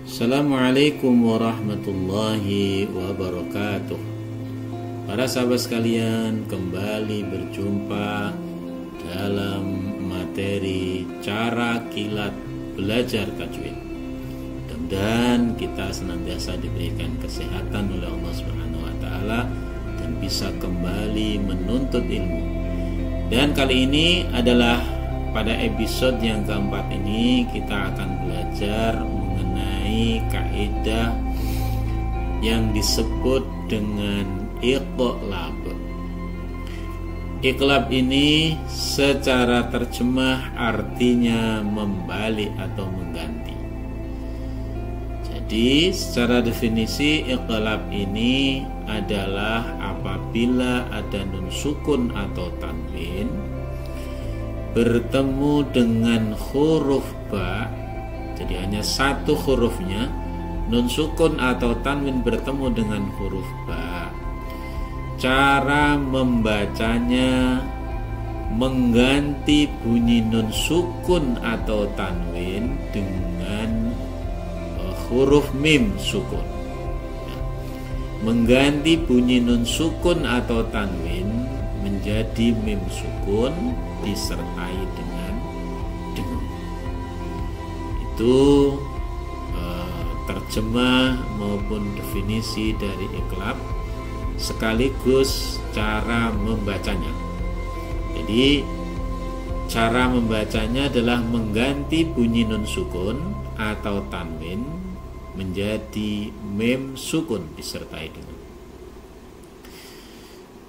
Assalamualaikum warahmatullahi wabarakatuh. Para sahabat sekalian, kembali berjumpa dalam materi cara kilat belajar tajwid. Mudah-mudahan kita senantiasa diberikan kesehatan oleh Allah Subhanahu wa taala dan bisa kembali menuntut ilmu. Dan kali ini adalah pada episode yang keempat ini kita akan belajar mengenai kaidah yang disebut dengan iqlab. Iqlab ini secara terjemah artinya membalik atau mengganti. Jadi secara definisi iqlab ini adalah apabila ada nun sukun atau tanwin bertemu dengan huruf ba, jadi hanya satu hurufnya, nun sukun atau tanwin bertemu dengan huruf ba. Cara membacanya mengganti bunyi nun sukun atau tanwin dengan huruf mim sukun. Mengganti bunyi nun sukun atau tanwin menjadi mim sukun disertai dengan dengung. Itu terjemah maupun definisi dari iqlab sekaligus cara membacanya. Jadi cara membacanya adalah mengganti bunyi nun sukun atau tanwin menjadi mim sukun disertai dengan.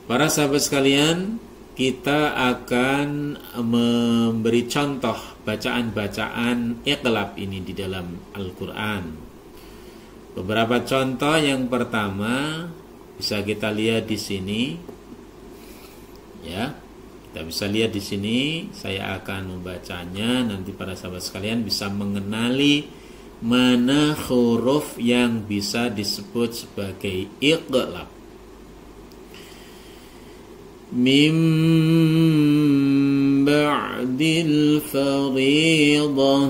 Para sahabat sekalian, kita akan memberi contoh bacaan-bacaan iqlab ini di dalam Al-Quran. Beberapa contoh. Yang pertama bisa kita lihat di sini. Ya, kita bisa lihat di sini. Saya akan membacanya. Nanti para sahabat sekalian bisa mengenali mana huruf yang bisa disebut sebagai iqlab. Min ba'dil fariḍah,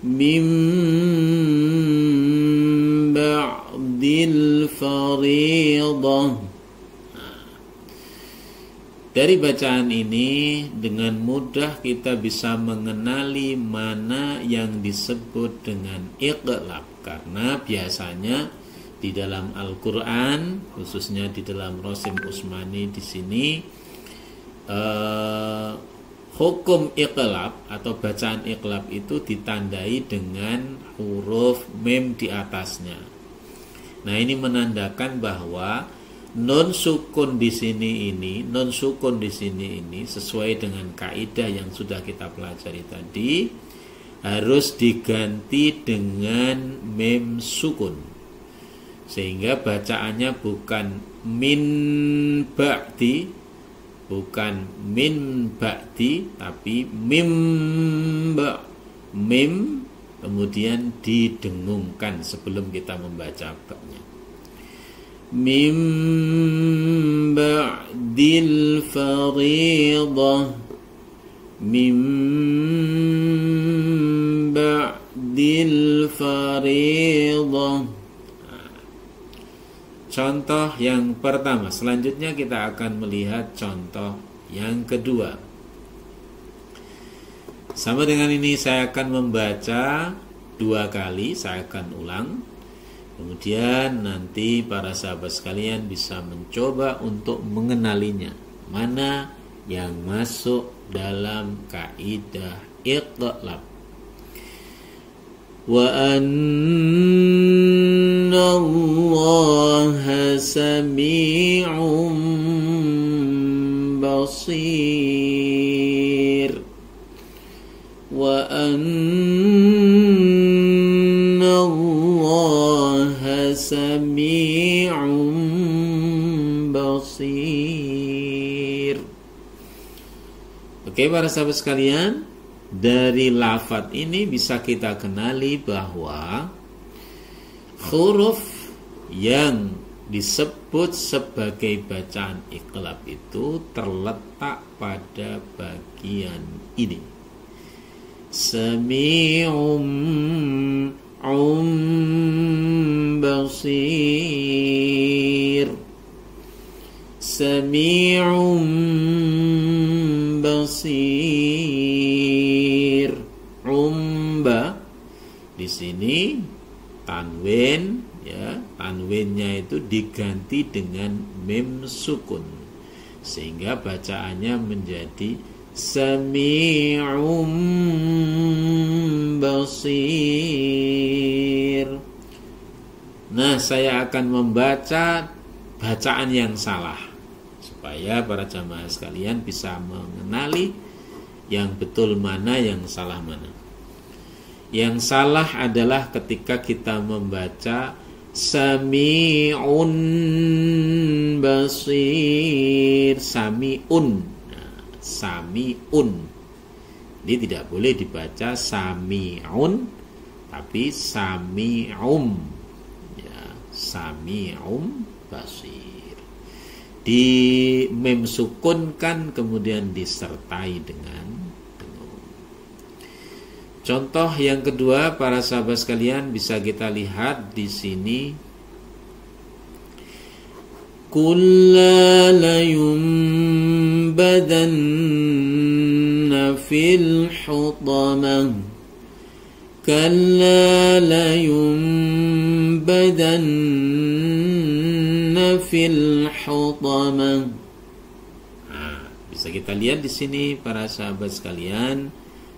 min ba'dil fariḍah. Dari bacaan ini dengan mudah kita bisa mengenali mana yang disebut dengan iqlab, karena biasanya di dalam Al-Quran, khususnya di dalam Rosim Usmani di sini, hukum iqlab atau bacaan iqlab itu ditandai dengan huruf mim di atasnya. Nah, ini menandakan bahwa nun sukun di sini ini sesuai dengan kaidah yang sudah kita pelajari tadi, harus diganti dengan mim sukun. Sehingga bacaannya bukan min ba'di, bukan min ba'di, tapi mim ba', mim kemudian didengungkan sebelum kita membaca ba'nya. Mim ba'dil fariḍah, mim ba'dil fariḍah. Contoh yang pertama. Selanjutnya kita akan melihat contoh yang kedua. Sama dengan ini saya akan membaca 2 kali, saya akan ulang. Kemudian nanti para sahabat sekalian bisa mencoba untuk mengenalinya, mana yang masuk dalam kaidah iqlab. Wa anna Allaha sami'un basir. Wa anna Allaha sami'un basir. Oke, para sahabat sekalian, dari lafadz ini bisa kita kenali bahwa huruf yang disebut sebagai bacaan iqlab itu terletak pada bagian ini. Sami'um basir. Sami'un basir. Umba di sini tanwin, ya, tanwinnya itu diganti dengan mim sukun sehingga bacaannya menjadi Sami'un basir. Nah, saya akan membaca bacaan yang salah supaya para jamaah sekalian bisa mengenali yang betul mana, yang salah mana. Yang salah adalah ketika kita membaca Sami'un basir, Sami'un. Nah, Sami'un. Ini tidak boleh dibaca Sami'un, tapi Sami'um. Ya, Sami'um basir. Di mim sukun kan kemudian disertai dengan dengung. Contoh yang kedua, para sahabat sekalian, bisa kita lihat di sini. Kulla la yumbadanna fil hutamah. Kalla la yumbadanna fil hutamah. Nah, bisa kita lihat di sini para sahabat sekalian,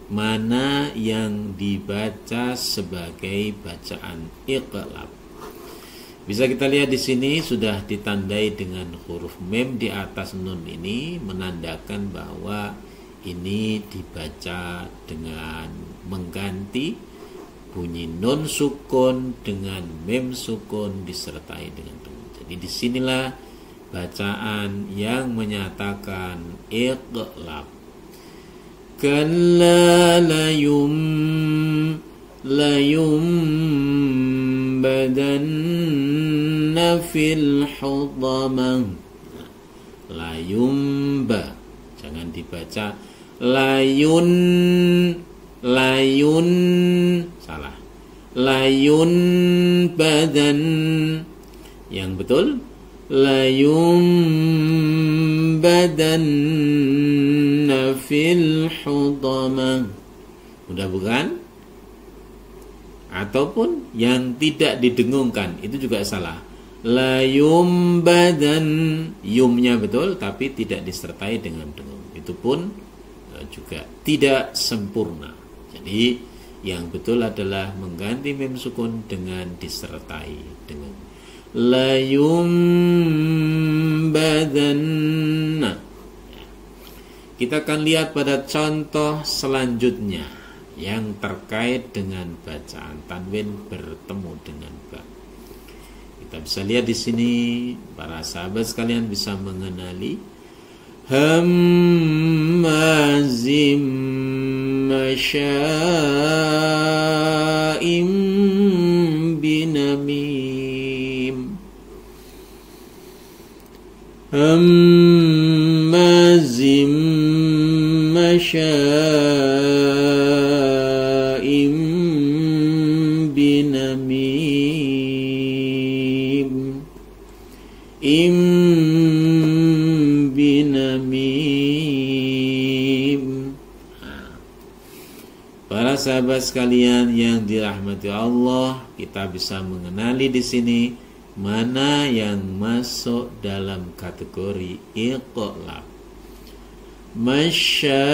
mana yang dibaca sebagai bacaan iqlab. Bisa kita lihat di sini sudah ditandai dengan huruf mim di atas nun ini, menandakan bahwa ini dibaca dengan mengganti bunyi nun sukun dengan mim sukun disertai dengan nun. Jadi disinilah bacaan yang menyatakan iqlab. Kalla la yumbadanna fil hutamah. La yumba, jangan dibaca layun, salah. Layun badan, yang betul layun badan fil hutamah. Mudah bukan? Ataupun yang tidak didengungkan, itu juga salah. Layum badan, yumnya betul tapi tidak disertai dengan dengung. Itu pun juga tidak sempurna. Jadi yang betul adalah mengganti mim sukun dengan disertai dengung. Layum badan. Kita akan lihat pada contoh selanjutnya yang terkait dengan bacaan tanwin bertemu dengan ba. Kita bisa lihat di sini, para sahabat sekalian bisa mengenali hammazim masya'im binamim. Hammazim masya'im binamim. Binamim. Para sahabat sekalian yang dirahmati Allah, kita bisa mengenali di sini mana yang masuk dalam kategori iqlab. Masya'im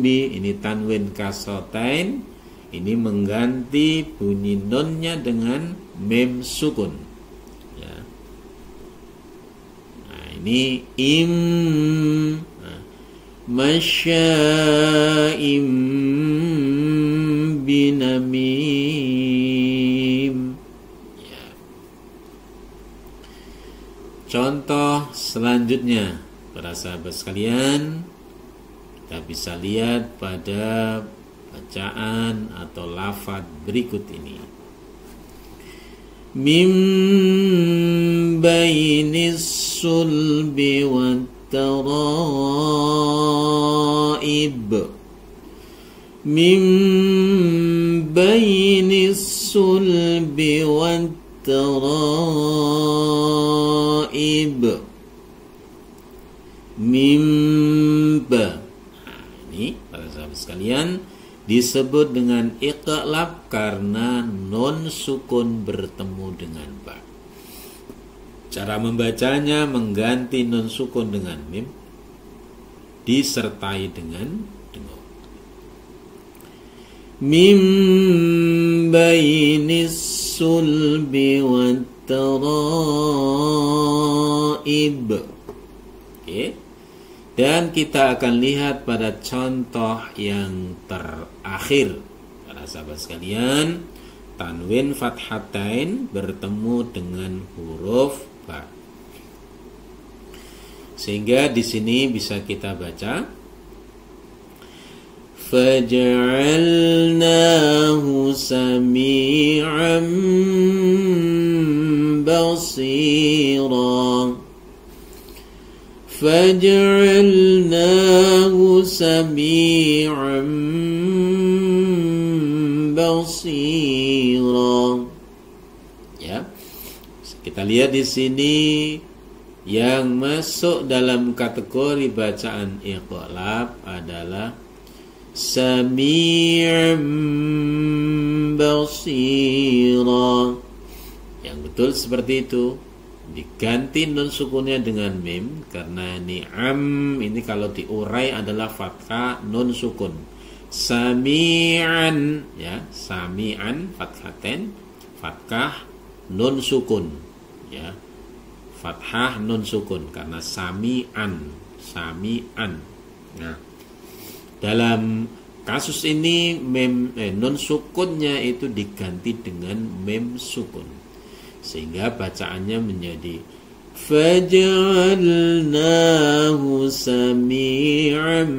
bi, ini tanwin kasrotain, ini mengganti bunyi nunnya dengan mim sukun, ya. Nah, ini masya'im binamim, ya. Contoh selanjutnya, para sahabat sekalian, kita bisa lihat pada bacaan atau lafadz berikut ini. Mim bainis sulbi wat taraib. Mim bainis sulbi wat taraib. Mimba. Ini para sahabat sekalian disebut dengan iqlab karena non sukun bertemu dengan ba. Cara membacanya mengganti non sukun dengan mim disertai dengan dengung. Mim bainis sulbi wat taraib. Oke. Dan kita akan lihat pada contoh yang terakhir. Para sahabat sekalian, tanwin fathatain bertemu dengan huruf ba. Sehingga di sini bisa kita baca faj'alnahu sami'an basira. Faj'alnahu sami'an basira. Ya. Kita lihat di sini yang masuk dalam kategori bacaan iqlab adalah sami'an basira. Yang betul seperti itu. Diganti nun sukunnya dengan mim karena ni'am ini kalau diurai adalah fathah nun sukun. Sami'an, ya, sami'an fathaten, fathah nun sukun, ya, fathah nun sukun karena sami'an, sami'an. Nah, dalam kasus ini mim nun sukunnya itu diganti dengan mim sukun. Sehingga bacaannya menjadi faj'alnahu sami'an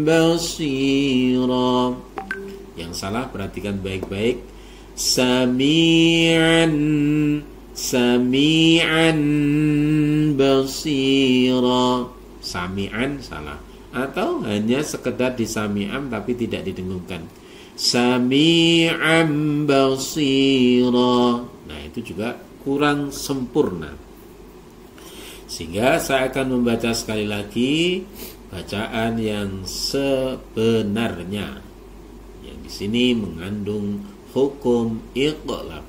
basira. Yang salah perhatikan baik-baik. Sami'an, sami'an basira. Sami'an salah. Atau hanya sekedar disami'an tapi tidak didengungkan. Sami'an basira. Nah, itu juga kurang sempurna. Sehingga saya akan membaca sekali lagi bacaan yang sebenarnya. Yang di sini mengandung hukum iqlab.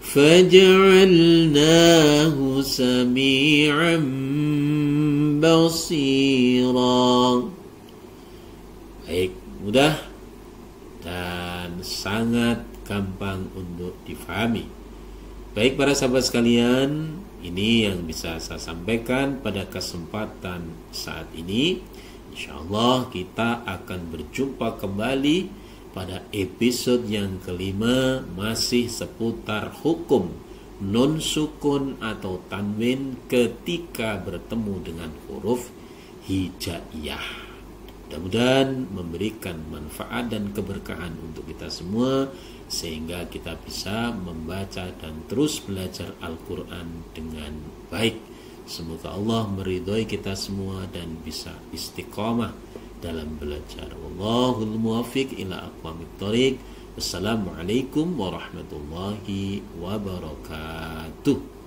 Faj'alnahu sami'an basira. Baik, mudah dan sangat gampang untuk difahami. Baik para sahabat sekalian, ini yang bisa saya sampaikan pada kesempatan saat ini. InsyaAllah kita akan berjumpa kembali pada episode yang kelima, masih seputar hukum nun sukun atau tanwin ketika bertemu dengan huruf hijaiyah. Mudah-mudahan memberikan manfaat dan keberkahan untuk kita semua sehingga kita bisa membaca dan terus belajar Al-Quran dengan baik. Semoga Allah meridhoi kita semua dan bisa istiqamah dalam belajar. Wallahul muwaffiq ila aqwamit thoriq. Wassalamualaikum warahmatullahi wabarakatuh.